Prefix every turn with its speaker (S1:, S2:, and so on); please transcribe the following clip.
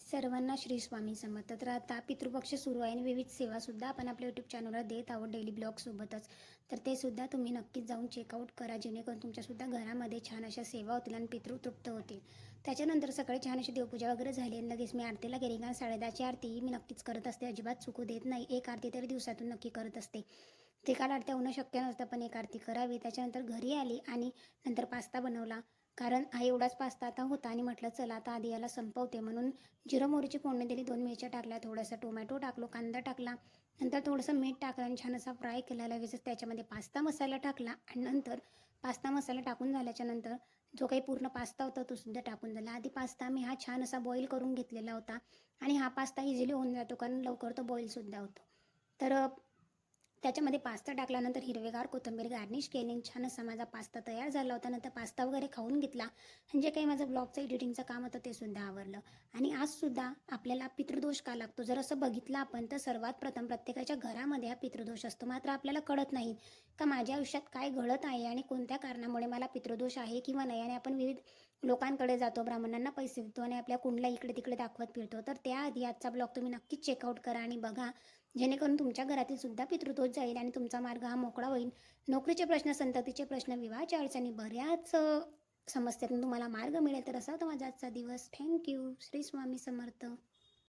S1: सर्वांना श्री स्वामी समर्थ. तर आता पितृपक्ष सुरू आहे आणि विविध सेवासुद्धा आपण आपल्या यूट्यूब चॅनलवर देत आहोत डेली ब्लॉगसोबतच. तर ते सुद्धा तुम्ही नक्कीच जाऊन चेकआउट करा, जेणेकरून तुमच्यासुद्धा घरामध्ये छान अशा सेवा होतील आणि पितृ तृप्त होतील. त्याच्यानंतर सकाळी छान अशी देवपूजा वगैरे झाली आणि लगेच मी आरतीला गेली, कारण 10:30ची आरती मी नक्कीच करत असते, अजिबात चुकू देत नाही. एक आरती तरी दिवसातून नक्की करत असते. ते काल आरत्या होणं शक्य नसतं, पण एक आरती करावी. त्याच्यानंतर घरी आली आणि नंतर पास्ता बनवला, कारण हा एवढाच पास्ता आता होता आणि म्हटलं चला आता आधी याला संपवते, म्हणून जिरं मोहरीची फोडणी दिली, 2 मिरच्या टाकल्या, थोडासा टोमॅटो टाकलो, कांदा टाकला, नंतर थोडंसं मीठ टाकलं आणि छान असा फ्राय केला. लगेचच त्याच्यामध्ये पास्ता मसाला टाकला आणि नंतर पास्ता मसाला टाकून झाल्याच्या नंतर जो काही पूर्ण पास्ता होता तो सुद्धा टाकून झाला. आधी पास्ता मी हा छान असा बॉईल करून घेतलेला होता आणि हा पास्ता इझिली होऊन जातो, कारण लवकर तो बॉईलसुद्धा होतो. तर त्याच्यामध्ये पास्ता टाकल्यानंतर हिरवेगार कोथिंबीर गार्निश केली आणि छान असा माझा पास्ता तयार झाला होता. नंतर पास्ता वगैरे खाऊन घेतला आणि जे काही माझं ब्लॉगचं एडिटिंगचं काम होतं ते सुद्धा आवरलं. आणि आजसुद्धा आपल्याला पितृदोष का लागतो जर असं बघितलं आपण, तर सर्वात प्रथम प्रत्येकाच्या घरामध्ये हा पितृदोष असतो. मात्र आपल्याला कळत नाही का माझ्या आयुष्यात काय घडत आहे आणि कोणत्या कारणामुळे मला पितृदोष आहे किंवा नाही. आणि आपण विविध लोकांकडे जातो, ब्राह्मणांना पैसे देतो आणि आपल्या कुंडला इकडे तिकडे दाखवत फिरतो. तर त्याआधी आजचा ब्लॉग तुम्ही नक्कीच चेकआउट करा आणि बघा, जेणेकरून तुमच्या घरातील सुद्धा पितृदोष जाईल आणि तुमचा मार्ग हा मोकळा होईल. नोकरीचे प्रश्न, संततीचे प्रश्न, विवाहाच्या अडचणी, बऱ्याच समस्यातून तुम्हाला मार्ग मिळेल. तर असा होता माझा आजचा दिवस. थँक्यू. श्री स्वामी समर्थ.